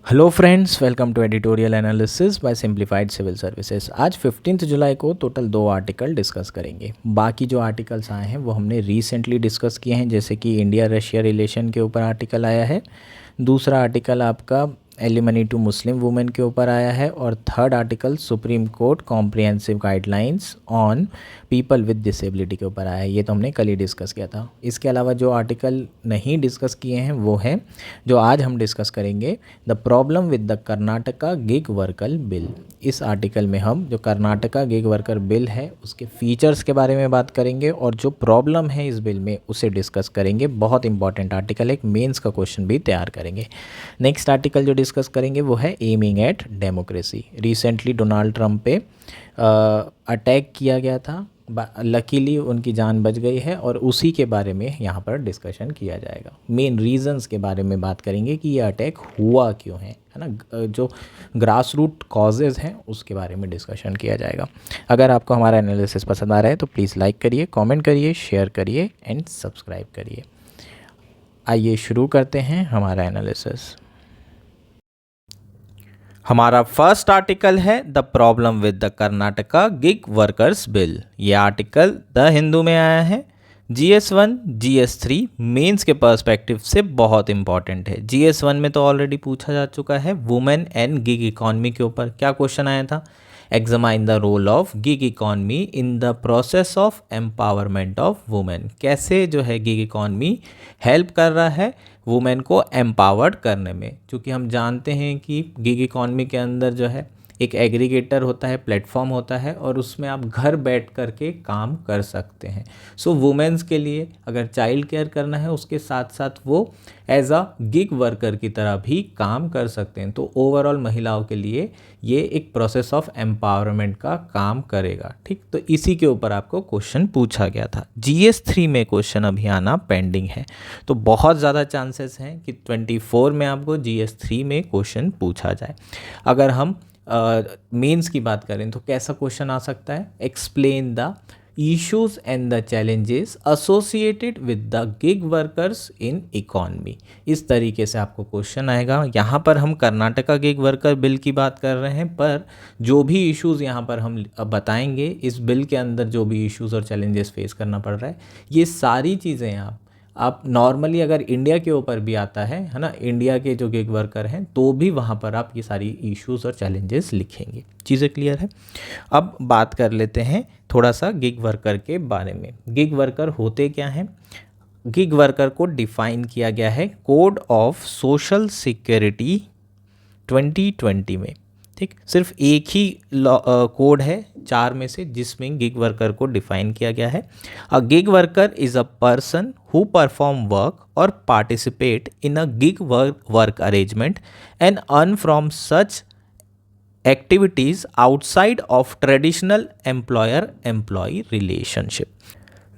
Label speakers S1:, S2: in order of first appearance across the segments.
S1: Hello friends, welcome to editorial analysis by simplified civil services. आज 15 जुलाई को total 2 article discuss करेंगे। बाकी जो आर्टिकल्स आए हैं वो हमने रिसेंटली डिस्कस किए हैं, जैसे कि इंडिया रशिया रिलेशन के ऊपर आर्टिकल आया है। दूसरा आर्टिकल आपका एलिमनी टू मुस्लिम वुमेन के ऊपर आया है, और third article supreme court comprehensive guidelines on people with disability के ऊपर आया है। ये तो हमने कल ही डिस्कस किया था। इसके अलावा जो आर्टिकल नहीं डिस्कस किए हैं वो है जो आज हम डिस्कस करेंगे, the problem with the Karnataka gig worker bill. इस आर्टिकल में हम जो कर्नाटका गिग वर्कर बिल है उसके फीचर्स के बारे में बात करेंगे, और जो प्रॉब्लम है इस बिल में उसे डिस्कस करेंगे। बहुत इंपॉर्टेंट आर्टिकल, एक मेंस का क्वेश्चन भी तैयार करेंगे। नेक्स्ट आर्टिकल जो डिस्कस करेंगे वो है aiming at democracy. Recently Donald Trump पे अटैक किया गया था, लकीली उनकी जान बच गई है, और उसी के बारे में यहाँ पर डिस्कशन किया जाएगा। मेन रीजंस के बारे में बात करेंगे कि ये अटैक हुआ क्यों है ना, जो ग्रास रूट कॉजेज़ हैं उसके बारे में डिस्कशन किया जाएगा। अगर आपको हमारा एनालिसिस पसंद आ रहा है तो प्लीज़ लाइक करिए, कमेंट करिए, शेयर करिए एंड सब्सक्राइब करिए। आइए शुरू करते हैं हमारा एनालिसिस। हमारा फर्स्ट आर्टिकल है the problem with the Karnataka gig workers bill. ये आर्टिकल द हिंदू में आया है। GS1 GS3 मेंस के पर्सपेक्टिव से बहुत इंपॉर्टेंट है। GS1 में तो ऑलरेडी पूछा जा चुका है, वुमेन एंड गिग इकॉनमी के ऊपर क्या क्वेश्चन आया था। Examine the role of gig economy in the process of empowerment of women. कैसे जो है गिग इकॉनमी हेल्प कर रहा है वुमेन को एम्पावर्ड करने में, क्योंकि हम जानते हैं कि गिग इकॉनमी के अंदर जो है एक एग्रीगेटर होता है, प्लेटफॉर्म होता है, और उसमें आप घर बैठ कर के काम कर सकते हैं। सो वुमेन्स के लिए अगर चाइल्ड केयर करना है उसके साथ साथ वो एज अ गिग वर्कर की तरह भी काम कर सकते हैं। तो ओवरऑल महिलाओं के लिए ये एक प्रोसेस ऑफ एम्पावरमेंट का काम करेगा। ठीक, तो इसी के ऊपर आपको क्वेश्चन पूछा गया था। GS3 में क्वेश्चन अभी आना पेंडिंग है, तो बहुत ज़्यादा चांसेस हैं कि 24 में आपको GS3 में क्वेश्चन पूछा जाए। अगर हम मेंस की बात करें तो कैसा क्वेश्चन आ सकता है, explain the issues and the challenges associated with the gig workers in economy. इस तरीके से आपको क्वेश्चन आएगा। यहाँ पर हम कर्नाटका गिग वर्कर बिल की बात कर रहे हैं, पर जो भी इश्यूज यहाँ पर हम बताएंगे, इस बिल के अंदर जो भी इश्यूज और चैलेंजेस फेस करना पड़ रहा है, ये सारी चीज़ें आप नॉर्मली अगर इंडिया के ऊपर भी आता है ना, इंडिया के जो गिग वर्कर हैं तो भी वहाँ पर आप ये सारी इश्यूज और चैलेंजेस लिखेंगे। चीज़ें क्लियर है। अब बात कर लेते हैं थोड़ा सा गिग वर्कर के बारे में। गिग वर्कर होते क्या हैं। गिग वर्कर को डिफाइन किया गया है कोड ऑफ सोशल सिक्योरिटी 2020 में। ठीक, सिर्फ एक ही कोड है 4 में से जिसमें गिग वर्कर को डिफाइन किया गया है। A gig worker is a person who perform work और participate in a gig work arrangement and earn from such activities outside of traditional employer employ relationship.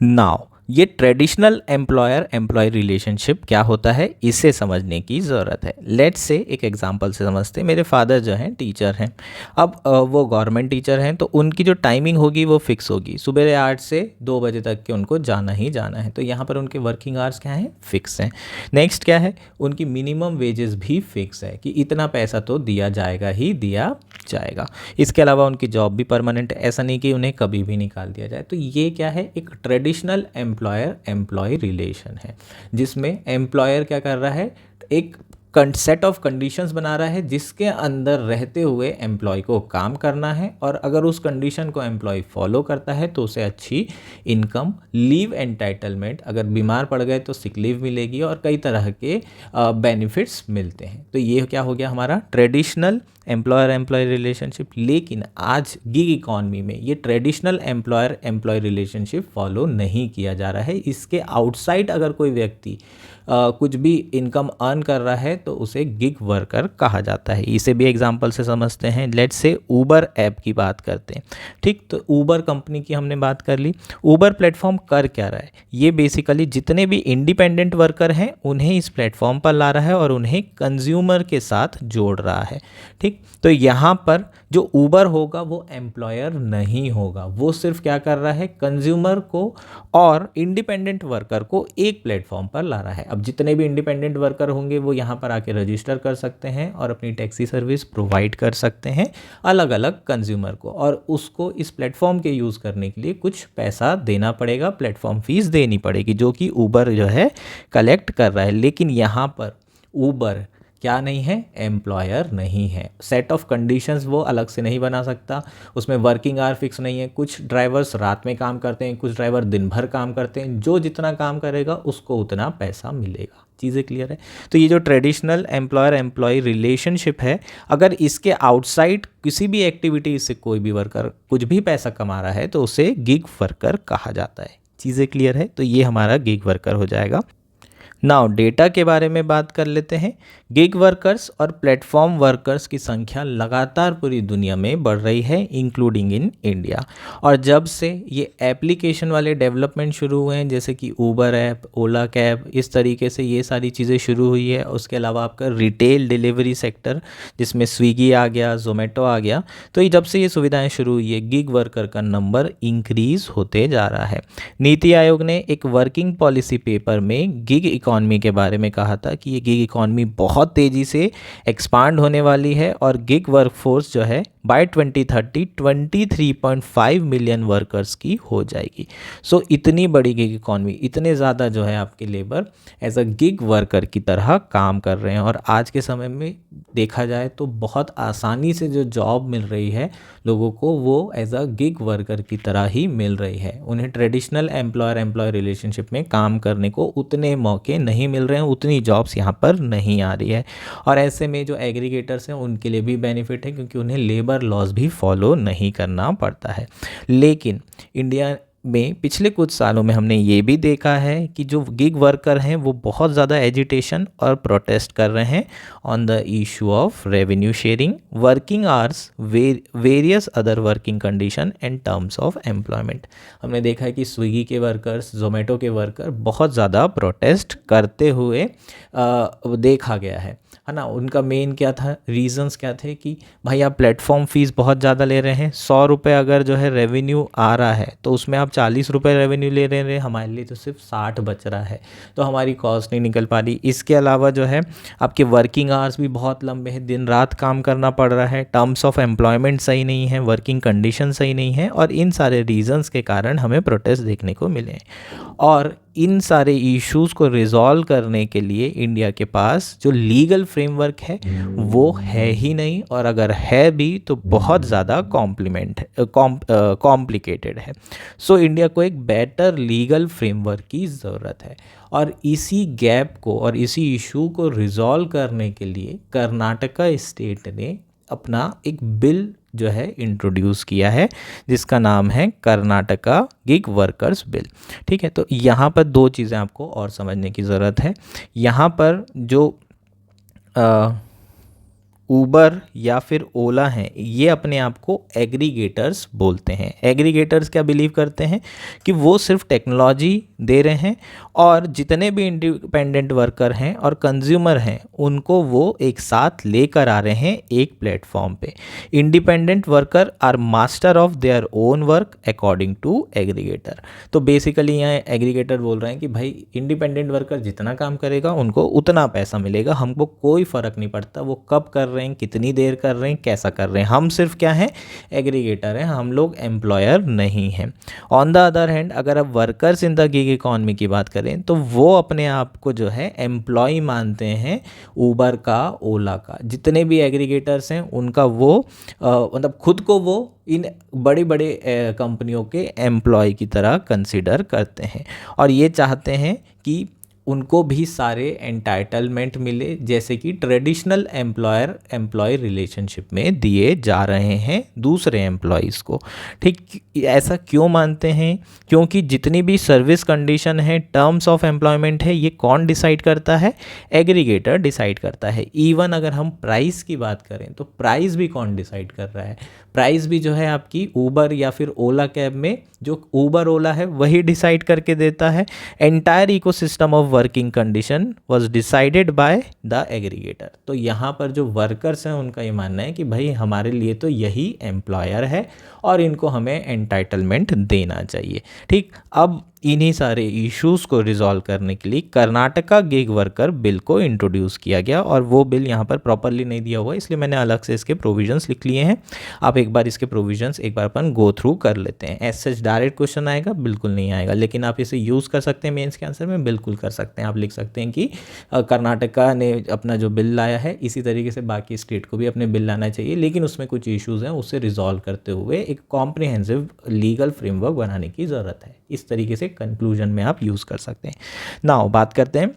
S1: Now ये ट्रेडिशनल एम्प्लॉयर एम्प्लॉय रिलेशनशिप क्या होता है, इसे समझने की ज़रूरत है। लेट्स से एक एग्जांपल से समझते हैं। मेरे फादर जो हैं टीचर हैं। अब वो गवर्नमेंट टीचर हैं, तो उनकी जो टाइमिंग होगी वो फिक्स होगी, सुबह 8 से 2 बजे तक के उनको जाना ही जाना है। तो यहाँ पर उनके वर्किंग आवर्स क्या हैं, फिक्स हैं। नेक्स्ट क्या है, उनकी मिनिमम वेजेस भी फिक्स है कि इतना पैसा तो दिया जाएगा ही दिया जाएगा। इसके अलावा उनकी जॉब भी परमानेंट है, ऐसा नहीं कि उन्हें कभी भी निकाल दिया जाए। तो ये क्या है, एक ट्रेडिशनल एम्प्लॉयर एम्प्लॉय रिलेशन है, जिसमें एम्प्लॉयर क्या कर रहा है, एक सेट ऑफ कंडीशंस बना रहा है जिसके अंदर रहते हुए एम्प्लॉय को काम करना है, और अगर उस कंडीशन को एम्प्लॉय फॉलो करता है तो उसे अच्छी इनकम, लीव एंटाइटलमेंट, अगर बीमार पड़ गए तो सिक लीव मिलेगी, और कई तरह के बेनिफिट्स मिलते हैं। तो ये क्या हो गया हमारा ट्रेडिशनल एम्प्लॉयर एम्प्लॉय रिलेशनशिप। लेकिन आज गिग इकॉनमी में ये traditional employer employ relationship follow नहीं किया जा रहा है। इसके आउटसाइड अगर कोई व्यक्ति कुछ भी इनकम अर्न कर रहा है तो उसे गिग वर्कर कहा जाता है। इसे भी एग्जांपल से समझते हैं। लेट्स से ऊबर ऐप की बात करते हैं। ठीक, तो ऊबर कंपनी की हमने बात कर ली। ऊबर प्लेटफॉर्म कर क्या रहा है, ये बेसिकली जितने भी इंडिपेंडेंट वर्कर हैं उन्हें इस प्लेटफॉर्म पर ला रहा है और उन्हें कंज्यूमर के साथ जोड़ रहा है। ठीक, तो यहाँ पर जो ऊबर होगा वो एम्प्लॉयर नहीं होगा, वो सिर्फ क्या कर रहा है, कंज्यूमर को और इंडिपेंडेंट वर्कर को एक प्लेटफॉर्म पर ला रहा है। अब जितने भी इंडिपेंडेंट वर्कर होंगे वो यहाँ पर आके रजिस्टर कर सकते हैं और अपनी टैक्सी सर्विस प्रोवाइड कर सकते हैं अलग अलग कंज्यूमर को, और उसको इस प्लेटफॉर्म के यूज़ करने के लिए कुछ पैसा देना पड़ेगा, प्लेटफॉर्म फीस देनी पड़ेगी, जो कि ऊबर जो है कलेक्ट कर रहा है। लेकिन यहाँ पर ऊबर क्या नहीं है, एम्प्लॉयर नहीं है। सेट ऑफ कंडीशंस वो अलग से नहीं बना सकता, उसमें वर्किंग आवर फिक्स नहीं है। कुछ ड्राइवर्स रात में काम करते हैं, कुछ ड्राइवर दिन भर काम करते हैं, जो जितना काम करेगा उसको उतना पैसा मिलेगा। चीज़ें क्लियर है? तो ये जो ट्रेडिशनल एम्प्लॉयर एम्प्लॉय रिलेशनशिप है, अगर इसके आउटसाइड किसी भी एक्टिविटी से कोई भी वर्कर कुछ भी पैसा कमा रहा है तो उसे गिग वर्कर कहा जाता है। चीज़ें क्लियर है? तो ये हमारा गिग वर्कर हो जाएगा। नाउ डेटा के बारे में बात कर लेते हैं। गिग वर्कर्स और प्लेटफॉर्म वर्कर्स की संख्या लगातार पूरी दुनिया में बढ़ रही है, इंक्लूडिंग इन इंडिया। और जब से ये एप्लीकेशन वाले डेवलपमेंट शुरू हुए हैं, जैसे कि ऊबर ऐप, ओला कैब, इस तरीके से ये सारी चीज़ें शुरू हुई है। उसके अलावा आपका रिटेल डिलीवरी सेक्टर जिसमें स्विगी आ गया, जोमेटो आ गया, तो ये जब से ये सुविधाएं शुरू हुई है, गिग वर्कर का नंबर इंक्रीज होते जा रहा है। नीति आयोग ने एक वर्किंग पॉलिसी पेपर में गिग इकॉनमी के बारे में कहा था कि ये गिग इकॉनमी बहुत तेज़ी से एक्सपांड होने वाली है और गिग वर्कफोर्स जो है बाय 2030 23.5 मिलियन वर्कर्स की हो जाएगी। सो इतनी बड़ी गिग इकॉनमी, इतने ज़्यादा जो है आपके labour as a gig worker की तरह काम कर रहे हैं। और आज के समय में देखा जाए तो बहुत आसानी से जो जॉब मिल रही है लोगों को, वो एज अ गिग वर्कर की तरह ही मिल रही है। उन्हें ट्रेडिशनल एम्प्लॉयर एम्प्लॉय रिलेशनशिप में काम करने को उतने मौके नहीं मिल रहे हैं, उतनी जॉब्स यहाँ पर नहीं आ रही है। और ऐसे में जो एग्रीगेटर्स हैं उनके लिए भी बेनिफिट है, क्योंकि उन्हें लेबर लॉस भी फॉलो नहीं करना पड़ता है। लेकिन इंडिया में पिछले कुछ सालों में हमने ये भी देखा है कि जो गिग वर्कर हैं वो बहुत ज़्यादा एजिटेशन और प्रोटेस्ट कर रहे हैं on the issue of revenue sharing, working hours, various other working condition and terms of employment. हमने देखा है कि स्विगी के वर्कर्स, जोमेटो के वर्कर बहुत ज़्यादा प्रोटेस्ट करते हुए देखा गया है ना। उनका मेन क्या था, रीजंस क्या थे कि भाई आप प्लेटफॉर्म फीस बहुत ज़्यादा ले रहे हैं। 100 रुपये अगर जो है रेवेन्यू आ रहा है तो उसमें आप 40 रुपये रेवेन्यू ले रहे हैं, हमारे लिए तो सिर्फ 60 बच रहा है, तो हमारी कॉस्ट नहीं निकल पा रही। इसके अलावा जो है आपके वर्किंग आवर्स भी बहुत लंबे हैं, दिन रात काम करना पड़ रहा है, टर्म्स ऑफ एम्प्लॉयमेंट सही नहीं है, वर्किंग कंडीशन सही नहीं है, और इन सारे रीजंस के कारण हमें प्रोटेस्ट देखने को मिले। और इन सारे इश्यूज़ को रिजॉल्व करने के लिए इंडिया के पास जो लीगल फ्रेमवर्क है वो है ही नहीं, और अगर है भी तो बहुत ज़्यादा कॉम्प्लिकेटेड है। सो इंडिया को एक बेटर लीगल फ्रेमवर्क की ज़रूरत है। और इसी गैप को और इसी इशू को रिजॉल्व करने के लिए कर्नाटका स्टेट ने अपना एक बिल जो है इंट्रोड्यूस किया है, जिसका नाम है कर्नाटका गिग वर्कर्स बिल। ठीक है, तो यहाँ पर दो चीज़ें आपको और समझने की ज़रूरत है। यहाँ पर जो ऊबर या फिर ओला हैं, ये अपने आप को एग्रीगेटर्स बोलते हैं। एग्रीगेटर्स क्या बिलीव करते हैं कि वो सिर्फ टेक्नोलॉजी दे रहे हैं और जितने भी इंडिपेंडेंट वर्कर हैं और कंज्यूमर हैं उनको वो एक साथ लेकर आ रहे हैं एक प्लेटफॉर्म पे। Independent worker are master of their own work according to aggregator. तो बेसिकली यहाँ एग्रीगेटर बोल रहे हैं कि भाई इंडिपेंडेंट वर्कर जितना काम करेगा उनको उतना पैसा मिलेगा, हमको कोई फ़र्क नहीं पड़ता वो कब कर रहे हैं, कितनी देर कर रहे हैं, कैसा कर रहे हैं, हम सिर्फ क्या हैं, एग्रीगेटर हैं, हम लोग एम्प्लॉयर नहीं हैं। ऑन द अदर हैंड अगर आप workers in the gig economy की बात करें तो वो अपने आप को जो है एम्प्लॉय मानते हैं ऊबर का, ओला का, जितने भी एग्रीगेटर्स हैं उनका वो मतलब खुद को वो इन बड़ी बड़े कंपनियों के एम्प्लॉय की तरह कंसिडर करते हैं और ये चाहते हैं कि उनको भी सारे एंटाइटलमेंट मिले जैसे कि ट्रेडिशनल एम्प्लॉयर एम्प्लॉय रिलेशनशिप में दिए जा रहे हैं दूसरे एम्प्लॉयज़ को। ठीक, ऐसा क्यों मानते हैं? क्योंकि जितनी भी सर्विस कंडीशन है, टर्म्स ऑफ एम्प्लॉयमेंट है, ये कौन डिसाइड करता है? एग्रीगेटर डिसाइड करता है। इवन अगर हम प्राइस की बात करें तो प्राइस भी कौन डिसाइड कर रहा है? प्राइस भी जो है आपकी ऊबर या फिर ओला कैब में जो ऊबर ओला है वही डिसाइड करके देता है। Entire ecosystem of working condition was decided by the aggregator. तो यहाँ पर जो वर्कर्स हैं उनका ये मानना है कि भाई हमारे लिए तो यही एम्प्लॉयर है और इनको हमें एंटाइटलमेंट देना चाहिए। ठीक, अब इन्हीं सारे इश्यूज़ को रिजॉल्व करने के लिए कर्नाटका गिग वर्कर बिल को इंट्रोड्यूस किया गया, और वो बिल यहाँ पर प्रॉपरली नहीं दिया हुआ है, इसलिए मैंने अलग से इसके प्रोविजंस लिख लिए हैं। आप एक बार इसके प्रोविजंस एक बार अपन गो थ्रू कर लेते हैं। एज सच डायरेक्ट क्वेश्चन आएगा बिल्कुल नहीं आएगा, लेकिन आप इसे यूज़ कर सकते हैं मेंस के आंसर में, बिल्कुल कर सकते हैं। आप लिख सकते हैं कि कर्नाटका ने अपना जो बिल लाया है इसी तरीके से बाकी स्टेट को भी अपने बिल लाना चाहिए, लेकिन उसमें कुछ इश्यूज़ हैं, उससे रिजॉल्व करते हुए एक कॉम्प्रिहेंसिव लीगल फ्रेमवर्क बनाने की ज़रूरत है। इस तरीके से कंक्लूजन में आप यूज़ कर सकते हैं। नाउ बात करते हैं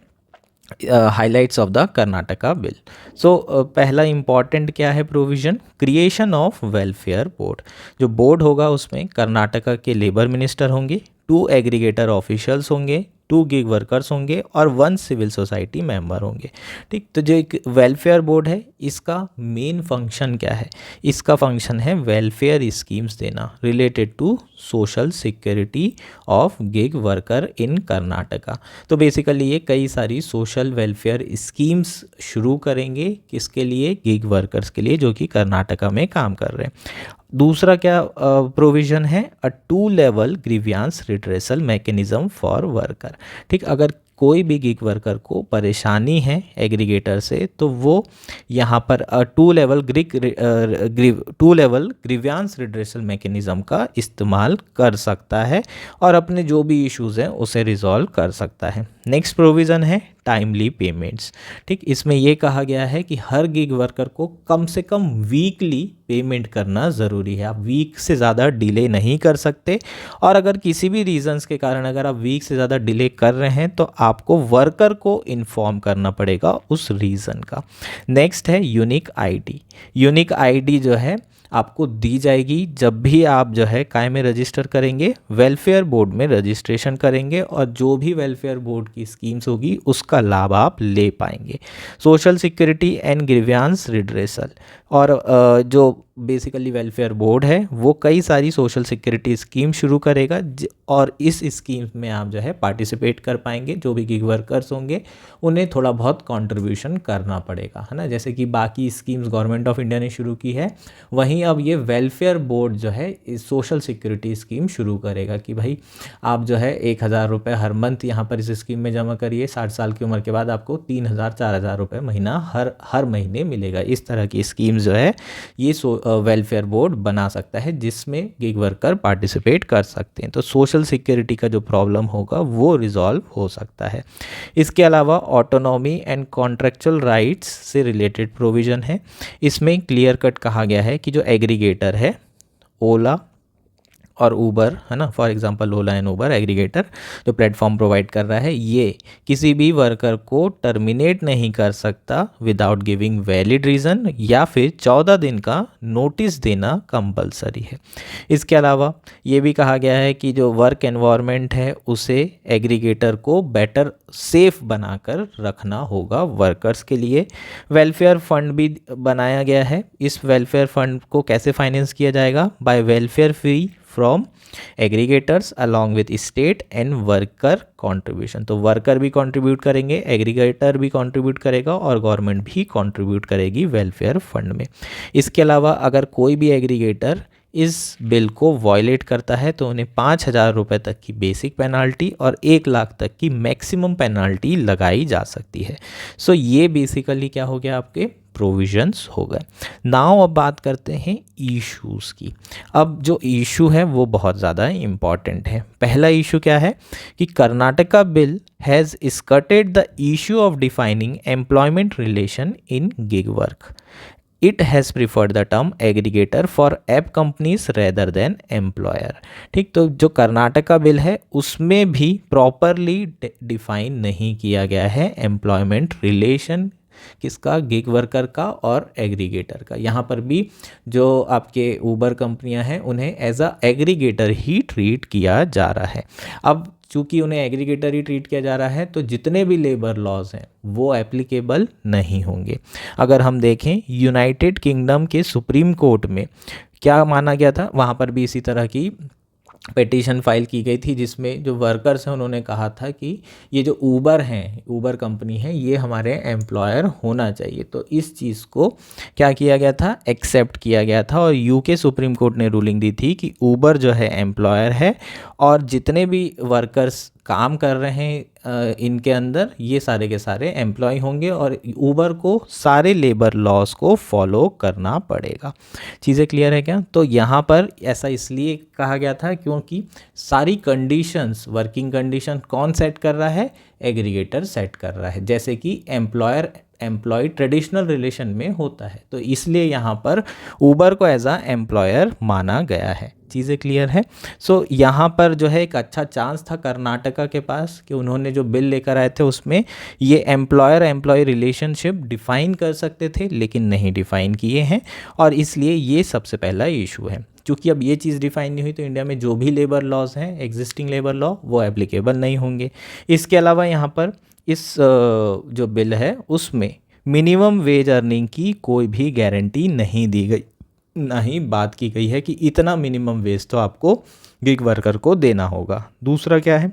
S1: highlights of the Karnataka bill. So पहला इंपॉर्टेंट क्या है provision, creation of welfare board. जो बोर्ड होगा उसमें कर्नाटका के लेबर मिनिस्टर होंगे, 2 एग्रीगेटर ऑफिशियल्स होंगे, 2 गिग वर्कर्स होंगे और 1 सिविल सोसाइटी मेंबर होंगे। ठीक, तो जो एक वेलफेयर बोर्ड है इसका मेन फंक्शन क्या है, इसका फंक्शन है वेलफेयर स्कीम्स देना related to social security of gig worker in Karnataka. तो बेसिकली ये कई सारी सोशल वेलफेयर स्कीम्स शुरू करेंगे, किसके लिए, गिग वर्कर्स के लिए जो कि कर्नाटका में काम कर रहे हैं। दूसरा क्या प्रोविज़न है, अ 2 level grievance redressal mechanism for worker. ठीक, अगर कोई भी गिग वर्कर को परेशानी है एग्रीगेटर से तो वो यहाँ पर 2 लेवल ग्रीवियंस रिड्रेसल मैकेनिज्म का इस्तेमाल कर सकता है और अपने जो भी इश्यूज़ हैं उसे रिजॉल्व कर सकता है। नेक्स्ट प्रोविज़न है टाइमली पेमेंट्स। ठीक, इसमें ये कहा गया है कि हर गिग वर्कर को कम से कम वीकली पेमेंट करना ज़रूरी है। आप वीक से ज़्यादा डिले नहीं कर सकते, और अगर किसी भी रीज़न्स के कारण अगर आप वीक से ज़्यादा डिले कर रहे हैं तो आपको वर्कर को इन्फॉर्म करना पड़ेगा उस रीज़न का। नेक्स्ट है यूनिक आईडी। यूनिक आईडी जो है आपको दी जाएगी जब भी आप जो है काय में रजिस्टर करेंगे, वेलफेयर बोर्ड में रजिस्ट्रेशन करेंगे, और जो भी वेलफेयर बोर्ड की स्कीम्स होगी उसका लाभ आप ले पाएंगे। Social security and grievance redressal, और जो बेसिकली वेलफेयर बोर्ड है वो कई सारी सोशल सिक्योरिटी स्कीम शुरू करेगा, और इस स्कीम में आप जो है पार्टिसिपेट कर पाएंगे। जो भी गिग वर्कर्स होंगे उन्हें थोड़ा बहुत कंट्रीब्यूशन करना पड़ेगा, है ना, जैसे कि बाकी स्कीम्स गवर्नमेंट ऑफ इंडिया ने शुरू की है, वहीं अब ये वेलफेयर बोर्ड जो है इस सोशल सिक्योरिटी स्कीम शुरू करेगा कि भाई आप जो है 1,000 रुपये हर मंथ यहाँ पर इस स्कीम में जमा करिए, 60 साल की उम्र के बाद आपको 3,000 4,000 रुपये महीना हर महीने मिलेगा। इस तरह की स्कीम जो है ये वेलफेयर बोर्ड बना सकता है जिसमें गिग वर्कर पार्टिसिपेट कर सकते हैं। तो सोशल सिक्योरिटी का जो प्रॉब्लम होगा वो रिजॉल्व हो सकता है। इसके अलावा ऑटोनॉमी एंड कॉन्ट्रेक्चुअल राइट्स से रिलेटेड प्रोविज़न है। इसमें क्लियर कट कहा गया है कि जो एग्रीगेटर है ओला और ऊबर, है ना, for example Ola and Uber aggregator जो प्लेटफॉर्म प्रोवाइड कर रहा है, ये किसी भी वर्कर को टर्मिनेट नहीं कर सकता विदाउट गिविंग वैलिड रीज़न, या फिर 14 दिन का नोटिस देना कंपलसरी है। इसके अलावा ये भी कहा गया है कि जो वर्क एनवायरनमेंट है उसे एग्रीगेटर को बेटर सेफ बनाकर रखना होगा वर्कर्स के लिए। वेलफेयर फंड भी बनाया गया है। इस वेलफेयर फंड को कैसे फाइनेंस किया जाएगा, by welfare fee from aggregators along with state and worker contribution. तो वर्कर भी कंट्रीब्यूट करेंगे, एग्रीगेटर भी कंट्रीब्यूट करेगा और गवर्नमेंट भी कंट्रीब्यूट करेगी वेलफेयर फंड में। इसके अलावा अगर कोई भी एग्रीगेटर इस बिल को वॉयलेट करता है तो उन्हें 5,000 रुपये तक की बेसिक पेनाल्टी और 1 लाख तक की मैक्सिमम पेनाल्टी लगाई जा सकती है। सो ये बेसिकली क्या हो गया, आपके प्रोविजंस हो गए। नाउ अब बात करते हैं इश्यूज़ की। अब जो इशू है वो बहुत ज़्यादा इम्पॉर्टेंट है। पहला इशू क्या है कि Karnataka bill has skirted the issue of defining employment relation in gig work. It has preferred the term aggregator for app companies rather than employer. ठीक, तो जो कर्नाटका बिल है उसमें भी प्रॉपरली डिफाइन नहीं किया गया है एम्प्लॉयमेंट रिलेशन किसका, गिग वर्कर का और एग्रीगेटर का। यहाँ पर भी जो आपके ऊबर कंपनियाँ हैं उन्हें एज अ एग्रीगेटर ही ट्रीट किया जा रहा है। अब चूँकि उन्हें एग्रीगेटर ही ट्रीट किया जा रहा है तो जितने भी लेबर लॉज हैं वो एप्लीकेबल नहीं होंगे। अगर हम देखें यूनाइटेड किंगडम के सुप्रीम कोर्ट में क्या माना गया था, वहाँ पर भी इसी तरह की पिटीशन फाइल की गई थी जिसमें जो वर्कर्स हैं उन्होंने कहा था कि ये जो ऊबर हैं, ऊबर कंपनी है, ये हमारे एम्प्लॉयर होना चाहिए। तो इस चीज़ को क्या किया गया था, एक्सेप्ट किया गया था और यूके सुप्रीम कोर्ट ने रूलिंग दी थी कि ऊबर जो है एम्प्लॉयर है और जितने भी वर्कर्स काम कर रहे हैं इनके अंदर ये सारे के सारे एम्प्लॉय होंगे और ऊबर को सारे लेबर लॉज को फॉलो करना पड़ेगा। चीज़ें क्लियर है क्या? तो यहाँ पर ऐसा इसलिए कहा गया था क्योंकि सारी कंडीशंस, वर्किंग कंडीशन कौन सेट कर रहा है, एग्रीगेटर सेट कर रहा है, जैसे कि एम्प्लॉयर एम्प्लॉय ट्रेडिशनल रिलेशन में होता है। तो इसलिए यहाँ पर ऊबर को एज अ एम्प्लॉयर माना गया है। चीज़ें क्लियर है? सो यहाँ पर जो है एक अच्छा चांस था कर्नाटका के पास कि उन्होंने जो बिल लेकर आए थे उसमें ये एम्प्लॉयर एम्प्लॉय रिलेशनशिप डिफ़ाइन कर सकते थे, लेकिन नहीं डिफ़ाइन किए हैं और इसलिए ये सबसे पहला इशू है। क्योंकि अब ये चीज़ डिफ़ाइन नहीं हुई तो इंडिया में जो भी लेबर लॉज हैं, एग्जिस्टिंग लेबर लॉ, वो एप्लीकेबल नहीं होंगे। इसके अलावा यहाँ पर इस जो बिल है उसमें मिनिमम वेज अर्निंग की कोई भी गारंटी नहीं दी गई, ना ही बात की गई है कि इतना मिनिमम वेज तो आपको गिग वर्कर को देना होगा। दूसरा क्या है,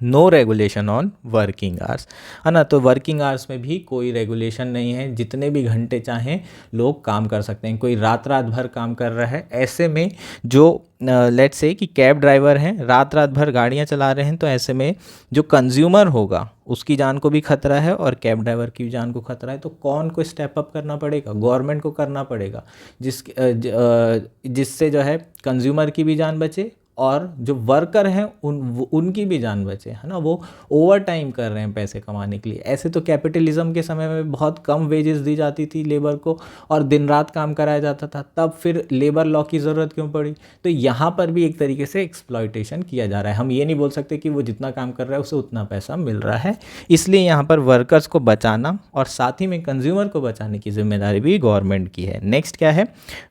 S1: no regulation on working hours, है ना। तो वर्किंग आवर्स में भी कोई रेगुलेशन नहीं है, जितने भी घंटे चाहें लोग काम कर सकते हैं। कोई रात रात भर काम कर रहा है, ऐसे में जो लेट्स से कि कैब ड्राइवर हैं, रात रात भर गाड़ियां चला रहे हैं, तो ऐसे में जो कंज्यूमर होगा उसकी जान को भी खतरा है और कैब ड्राइवर की जान को खतरा है। तो कौन को स्टेप अप करना पड़ेगा, गवर्नमेंट को करना पड़ेगा, जिससे जो है कंज्यूमर की भी जान बचे और जो वर्कर हैं उनकी भी जान बचे, है ना। वो ओवर टाइम कर रहे हैं पैसे कमाने के लिए। ऐसे तो कैपिटलिज्म के समय में बहुत कम वेजेस दी जाती थी लेबर को और दिन रात काम कराया जाता था, तब फिर लेबर लॉ की ज़रूरत क्यों पड़ी? तो यहाँ पर भी एक तरीके से एक्सप्लॉयटेशन किया जा रहा है। हम ये नहीं बोल सकते कि वो जितना काम कर रहा है उसे उतना पैसा मिल रहा है। इसलिए यहाँ पर वर्कर्स को बचाना और साथ ही में कंज्यूमर को बचाने की जिम्मेदारी भी गवर्नमेंट की है। नेक्स्ट क्या है,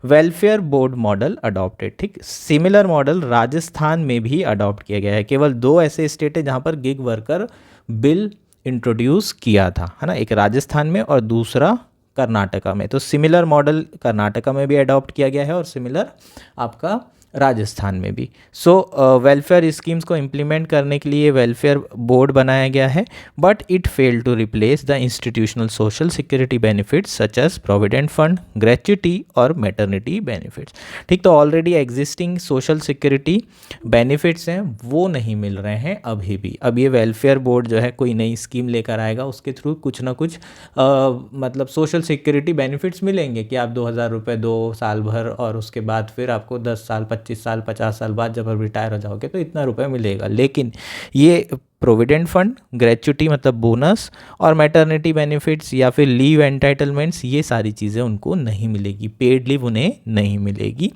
S1: वेलफेयर बोर्ड मॉडल अडॉप्टेड। ठीक, सिमिलर मॉडल राजस्थान में भी अडॉप्ट किया गया है। केवल 2 ऐसे स्टेट है जहाँ पर गिग वर्कर बिल इंट्रोड्यूस किया था, है ना, एक राजस्थान में और दूसरा कर्नाटका में। तो सिमिलर मॉडल कर्नाटका में भी अडॉप्ट किया गया है और सिमिलर आपका राजस्थान में भी। सो वेलफेयर स्कीम्स को इम्प्लीमेंट करने के लिए वेलफेयर बोर्ड बनाया गया है, but it fail to replace the institutional social security benefits such as provident fund, gratuity और मैटरनिटी बेनिफिट्स। ठीक, तो already existing social security benefits हैं वो नहीं मिल रहे हैं अभी भी। अब ये वेलफेयर बोर्ड जो है कोई नई स्कीम लेकर आएगा, उसके थ्रू कुछ ना कुछ मतलब सोशल सिक्योरिटी बेनिफिट्स मिलेंगे कि आप 2,000 रुपये 2 साल भर और उसके बाद फिर आपको 10 साल 25 साल 50 साल बाद जब आप रिटायर हो जाओगे तो इतना रुपए मिलेगा। लेकिन ये प्रोविडेंट फंड, ग्रेच्युटी मतलब बोनस और मैटरनिटी बेनिफिट्स या फिर लीव एंटाइटलमेंट्स, ये सारी चीज़ें उनको नहीं मिलेगी, पेड लीव उन्हें नहीं मिलेगी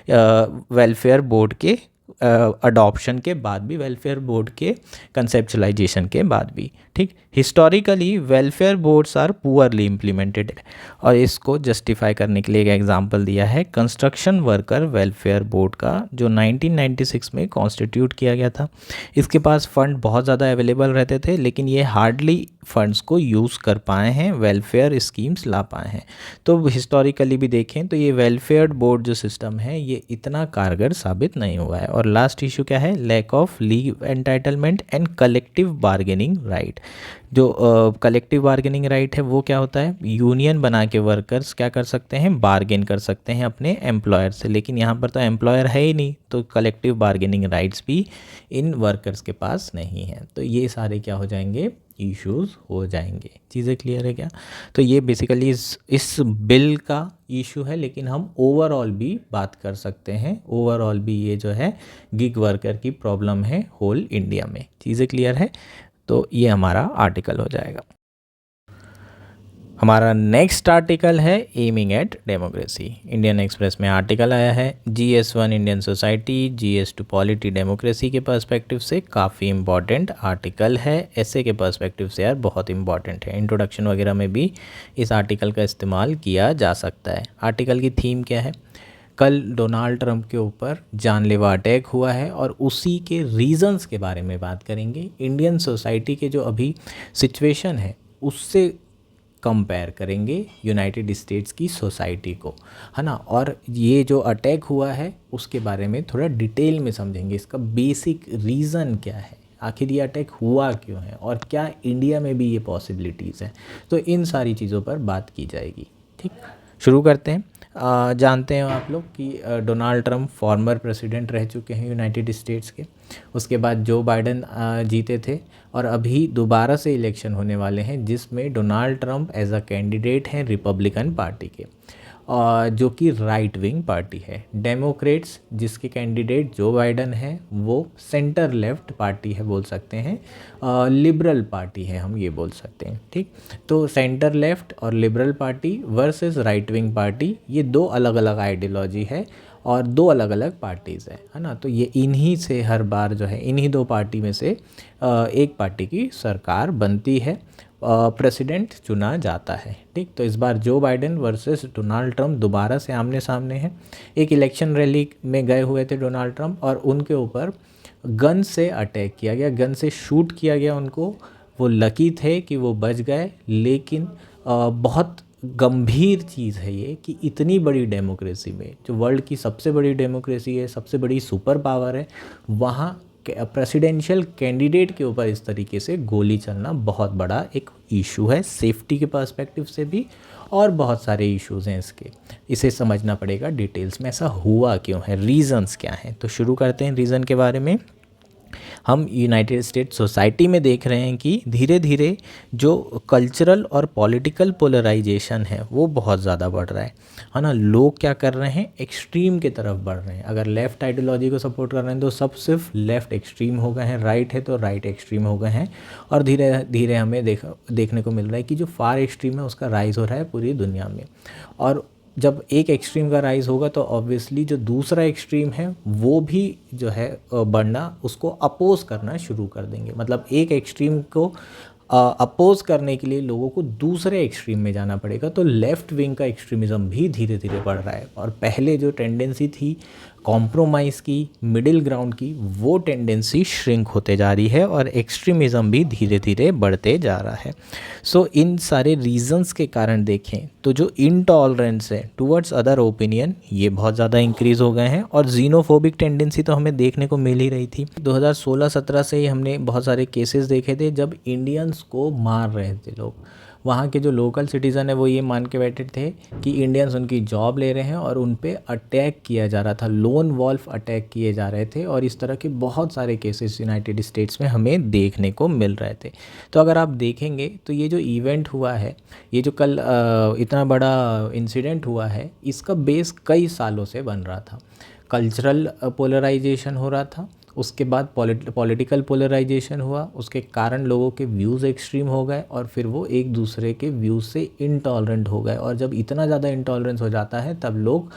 S1: वेलफेयर बोर्ड के अडॉप्शन के बाद भी, वेलफेयर बोर्ड के कंसेप्चुलाइजेशन के बाद भी। ठीक, historically welfare boards are poorly implemented और इसको जस्टिफाई करने के लिए एक एग्जांपल दिया है कंस्ट्रक्शन वर्कर वेलफेयर बोर्ड का, जो 1996 में कॉन्स्टिट्यूट किया गया था। इसके पास फंड बहुत ज़्यादा अवेलेबल रहते थे, लेकिन ये हार्डली फंड्स को यूज़ कर पाए हैं, वेलफेयर स्कीम्स ला पाए हैं। तो हिस्टोरिकली भी देखें तो ये वेलफेयर बोर्ड जो सिस्टम है ये इतना कारगर साबित नहीं हुआ है। और लास्ट इशू क्या है, lack of leave entitlement and collective bargaining right. जो कलेक्टिव बार्गेनिंग राइट है वो क्या होता है, यूनियन बना के वर्कर्स क्या कर सकते हैं, बार्गेन कर सकते हैं अपने एम्प्लॉयर से। लेकिन यहाँ पर तो एम्प्लॉयर है ही नहीं, तो कलेक्टिव बार्गेनिंग राइट्स भी इन वर्कर्स के पास नहीं है। तो ये सारे क्या हो जाएंगे, इश्यूज़ हो जाएंगे। चीज़ें क्लियर है क्या? तो ये बेसिकली इस बिल का इशू है, लेकिन हम ओवरऑल भी बात कर सकते हैं। ओवरऑल भी ये जो है गिग वर्कर की प्रॉब्लम है होल इंडिया में। चीज़ें क्लियर है? तो ये हमारा आर्टिकल हो जाएगा। हमारा नेक्स्ट आर्टिकल है aiming at democracy. Indian express में आर्टिकल आया है GS1 Indian society, GS2 polity democracy के पर्सपेक्टिव से काफ़ी इम्पॉर्टेंट आर्टिकल है। ऐसे के पर्सपेक्टिव से यार बहुत इम्पॉर्टेंट है। इंट्रोडक्शन वगैरह में भी इस आर्टिकल का इस्तेमाल किया जा सकता है। आर्टिकल की थीम क्या है, कल डोनाल्ड ट्रंप के ऊपर जानलेवा अटैक हुआ है और उसी के रीज़न्स के बारे में बात करेंगे। इंडियन सोसाइटी के जो अभी सिचुएशन है उससे कंपेयर करेंगे यूनाइटेड स्टेट्स की सोसाइटी को, है ना। और ये जो अटैक हुआ है उसके बारे में थोड़ा डिटेल में समझेंगे, इसका बेसिक रीज़न क्या है, आखिर ये अटैक हुआ क्यों है और क्या इंडिया में भी ये पॉसिबिलिटीज़ हैं। तो इन सारी चीज़ों पर बात की जाएगी। ठीक, शुरू करते हैं। जानते हैं आप लोग कि डोनाल्ड ट्रंप फॉर्मर प्रेसिडेंट रह चुके हैं यूनाइटेड स्टेट्स के। उसके बाद जो बाइडन जीते थे और अभी दोबारा से इलेक्शन होने वाले हैं जिसमें Donald Trump as a candidate हैं रिपब्लिकन पार्टी के, जो कि राइट विंग पार्टी है। डेमोक्रेट्स जिसके कैंडिडेट जो बाइडन है वो सेंटर लेफ्ट पार्टी है, बोल सकते हैं लिबरल पार्टी है, हम ये बोल सकते हैं। ठीक, तो सेंटर लेफ्ट और liberal party versus right wing party, ये दो अलग अलग आइडियोलॉजी है और दो अलग अलग पार्टीज़ है ना। तो ये इन्हीं से हर बार जो है इन्हीं दो पार्टी में से एक पार्टी की सरकार बनती है, प्रेसिडेंट चुना जाता है। ठीक, तो इस बार Joe Biden versus Donald Trump दोबारा से आमने सामने हैं। एक इलेक्शन रैली में गए हुए थे डोनाल्ड ट्रंप और उनके ऊपर गन से अटैक किया गया, गन से शूट किया गया उनको। वो लकी थे कि वो बच गए, लेकिन बहुत गंभीर चीज़ है ये कि इतनी बड़ी डेमोक्रेसी में, जो वर्ल्ड की सबसे बड़ी डेमोक्रेसी है, सबसे बड़ी सुपर पावर है, वहाँ प्रेसिडेंशियल कैंडिडेट के ऊपर इस तरीके से गोली चलना बहुत बड़ा एक इशू है, सेफ्टी के पर्सपेक्टिव से भी, और बहुत सारे इश्यूज़ हैं इसके। इसे समझना पड़ेगा डिटेल्स में, ऐसा हुआ क्यों है, रीज़न्स क्या हैं। तो शुरू करते हैं रीज़न के बारे में। हम यूनाइटेड स्टेट्स सोसाइटी में देख रहे हैं कि धीरे धीरे जो कल्चरल और पॉलिटिकल पोलराइजेशन है वो बहुत ज़्यादा बढ़ रहा है ना। लोग क्या कर रहे हैं, एक्सट्रीम की तरफ बढ़ रहे हैं। अगर लेफ़्ट आइडियोलॉजी को सपोर्ट कर रहे हैं तो सब सिर्फ लेफ़्ट एक्सट्रीम हो गए हैं, राइट है तो राइट एक्सट्रीम हो गए हैं। और धीरे धीरे हमें देखने को मिल रहा है कि जो फार एक्सट्रीम है उसका राइज़ हो रहा है पूरी दुनिया में। और जब एक एक्सट्रीम का राइज़ होगा तो ऑब्वियसली जो दूसरा एक्सट्रीम है वो भी जो है बढ़ना, उसको अपोज करना शुरू कर देंगे। मतलब एक एक्सट्रीम को अपोज करने के लिए लोगों को दूसरे एक्सट्रीम में जाना पड़ेगा। तो लेफ़्ट विंग का एक्सट्रीमिज़म भी धीरे धीरे बढ़ रहा है और पहले जो टेंडेंसी थी कॉम्प्रोमाइज़ की, मिडिल ग्राउंड की, वो टेंडेंसी श्रिंक होते जा रही है और एक्सट्रीमिज़म भी धीरे धीरे बढ़ते जा रहा है। सो इन सारे रीजंस के कारण देखें तो जो इनटॉलरेंस है टुवर्ड्स अदर ओपिनियन, ये बहुत ज़्यादा इंक्रीज़ हो गए हैं। और जीनोफोबिक टेंडेंसी तो हमें देखने को मिल ही रही थी। 2016-17 से ही हमने बहुत सारे केसेस देखे थे जब इंडियंस को मार रहे थे लोग। वहाँ के जो लोकल सिटीज़न है वो ये मान के बैठे थे कि इंडियंस उनकी जॉब ले रहे हैं और उन पे अटैक किया जा रहा था, लोन वॉल्फ अटैक किए जा रहे थे। और इस तरह के बहुत सारे केसेस यूनाइटेड स्टेट्स में हमें देखने को मिल रहे थे। तो अगर आप देखेंगे तो ये जो इवेंट हुआ है, ये जो कल इतना बड़ा इंसिडेंट हुआ है, इसका बेस कई सालों से बन रहा था। कल्चरल पोलराइजेशन हो रहा था, उसके बाद पॉलिटिकल पोलराइजेशन हुआ, उसके कारण लोगों के व्यूज़ एक्सट्रीम हो गए और फिर वो एक दूसरे के व्यूज़ से इंटॉलरेंट हो गए। और जब इतना ज़्यादा इंटॉलरेंस हो जाता है तब लोग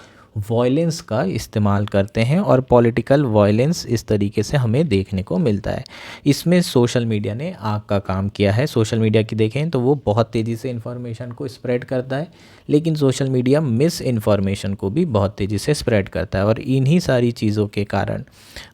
S1: वॉयलेंस का इस्तेमाल करते हैं और पॉलिटिकल वॉयलेंस इस तरीके से हमें देखने को मिलता है। इसमें सोशल मीडिया ने आग का काम किया है। सोशल मीडिया की देखें तो वो बहुत तेज़ी से इन्फॉर्मेशन को स्प्रेड करता है, लेकिन सोशल मीडिया मिस इन्फॉर्मेशन को भी बहुत तेज़ी से स्प्रेड करता है। और इन्हीं सारी चीज़ों के कारण,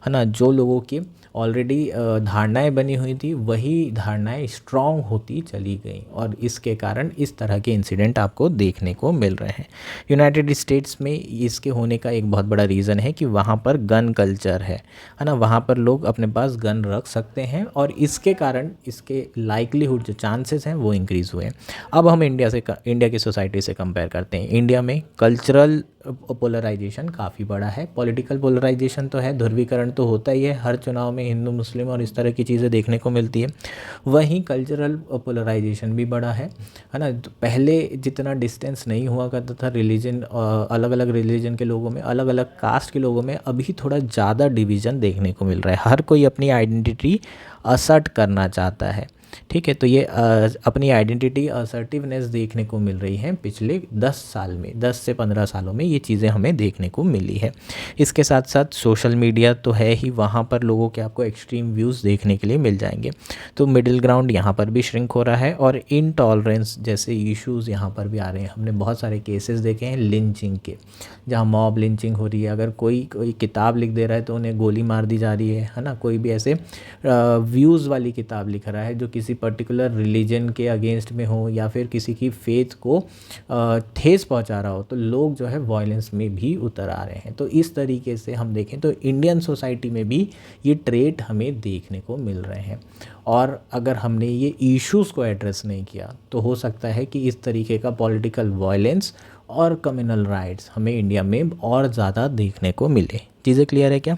S1: है ना, जो लोगों की ऑलरेडी धारणाएं बनी हुई थी वही धारणाएं स्ट्रॉन्ग होती चली गई और इसके कारण इस तरह के इंसिडेंट आपको देखने को मिल रहे हैं। यूनाइटेड स्टेट्स में इसके होने का एक बहुत बड़ा रीज़न है कि वहाँ पर गन कल्चर है ना। वहाँ पर लोग अपने पास गन रख सकते हैं और इसके कारण इसके लाइकलीहुड, जो चांसेस हैं, वो इंक्रीज़ हुए हैं। अब हम इंडिया की सोसाइटी से कंपेयर करते हैं। इंडिया में कल्चरल पोलराइजेशन काफ़ी बड़ा है। पॉलिटिकल पोलराइजेशन तो है, ध्रुवीकरण तो होता ही है, हर चुनाव में हिंदू मुस्लिम और इस तरह की चीज़ें देखने को मिलती है। वहीं कल्चरल पोलराइजेशन भी बड़ा है ना। तो पहले जितना डिस्टेंस नहीं हुआ करता था रिलीजन, अलग अलग रिलीजन के लोगों में, अलग अलग कास्ट के लोगों में, अभी थोड़ा ज़्यादा डिवीज़न देखने को मिल रहा है। हर कोई अपनी आइडेंटिटी असर्ट करना चाहता है। ठीक है, तो ये अपनी आइडेंटिटी असर्टिवनेस देखने को मिल रही है पिछले 10 साल में, 10 से 15 सालों में ये चीज़ें हमें देखने को मिली है। इसके साथ साथ सोशल मीडिया तो है ही, वहाँ पर लोगों के आपको एक्सट्रीम व्यूज़ देखने के लिए मिल जाएंगे। तो मिडिल ग्राउंड यहाँ पर भी श्रिंक हो रहा है और इनटॉलरेंस जैसे इश्यूज़ यहाँ पर भी आ रहे हैं। हमने बहुत सारे केसेस देखे हैं लिंचिंग के, जहाँ मॉब लिंचिंग हो रही है। अगर कोई किताब लिख दे रहा है तो उन्हें गोली मार दी जा रही है ना। कोई भी ऐसे व्यूज़ वाली किताब लिख रहा है जो किसी पर्टिकुलर रिलीजन के अगेंस्ट में हो या फिर किसी की फेथ को ठेस पहुंचा रहा हो, तो लोग जो है वॉयलेंस में भी उतर आ रहे हैं। तो इस तरीके से हम देखें तो इंडियन सोसाइटी में भी ये ट्रेट हमें देखने को मिल रहे हैं। और अगर हमने ये इश्यूज़ को एड्रेस नहीं किया तो हो सकता है कि इस तरीके का पॉलिटिकल वायलेंस और कम्युनल राइट्स हमें इंडिया में और ज़्यादा देखने को मिले। चीज़ें क्लियर है क्या?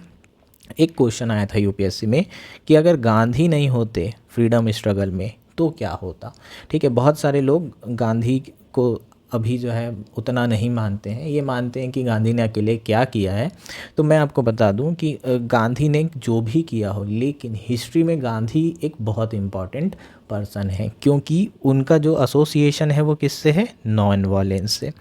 S1: एक क्वेश्चन आया था यूपीएससी में कि अगर गांधी नहीं होते फ्रीडम स्ट्रगल में तो क्या होता। ठीक है, बहुत सारे लोग गांधी को अभी जो है उतना नहीं मानते हैं, ये मानते हैं कि गांधी ने अकेले क्या किया है। तो मैं आपको बता दूं कि गांधी ने जो भी किया हो, लेकिन हिस्ट्री में गांधी एक बहुत इम्पॉर्टेंट पर्सन है, क्योंकि उनका जो एसोसिएशन है वो किससे है? नॉन वायलेंस से।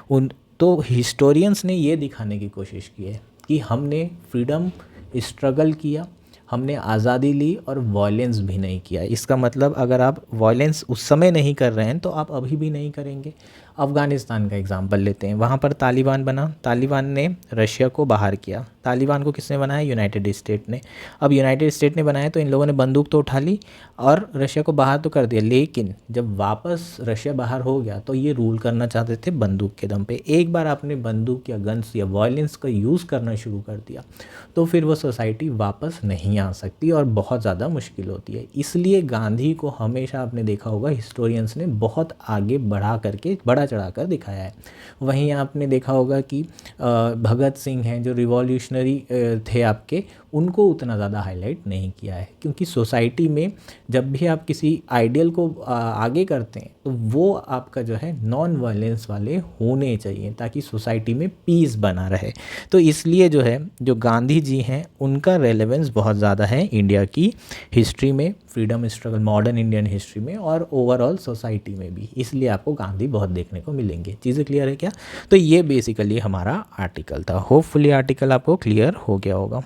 S1: उन तो हिस्टोरियंस ने ये दिखाने की कोशिश की है कि हमने फ्रीडम स्ट्रगल किया, हमने आज़ादी ली और वॉयलेंस भी नहीं किया। इसका मतलब अगर आप वॉयलेंस उस समय नहीं कर रहे हैं तो आप अभी भी नहीं करेंगे। अफ़गानिस्तान का एग्जांपल लेते हैं, वहाँ पर तालिबान बना, तालिबान ने रशिया को बाहर किया। तालिबान को किसने बनाया? यूनाइटेड स्टेट ने। अब यूनाइटेड स्टेट ने बनाया तो इन लोगों ने बंदूक तो उठा ली और रशिया को बाहर तो कर दिया, लेकिन जब वापस रशिया बाहर हो गया तो ये रूल करना चाहते थे बंदूक के दम पे। एक बार आपने बंदूक या गन्स या वॉयलेंस का यूज़ करना शुरू कर दिया तो फिर वो सोसाइटी वापस नहीं आ सकती और बहुत ज़्यादा मुश्किल होती है। इसलिए गांधी को हमेशा आपने देखा होगा हिस्टोरियंस ने बहुत आगे बढ़ा करके बढ़ा चढ़ा कर दिखाया है। वहीं आपने देखा होगा कि भगत सिंह हैं जो रिवॉल्यूशनरी थे आपके, उनको उतना ज़्यादा हाईलाइट नहीं किया है, क्योंकि सोसाइटी में जब भी आप किसी आइडियल को आगे करते हैं तो वो आपका जो है नॉन वायलेंस वाले होने चाहिए ताकि सोसाइटी में पीस बना रहे। तो इसलिए जो है जो गांधी जी हैं उनका रेलेवेंस बहुत ज़्यादा है इंडिया की हिस्ट्री में, freedom struggle, modern Indian history में और ओवरऑल सोसाइटी में भी। इसलिए आपको गांधी बहुत देखने को मिलेंगे। चीज़ें क्लियर है क्या? तो ये बेसिकली हमारा आर्टिकल था। होपफुली आर्टिकल आपको क्लियर हो गया होगा।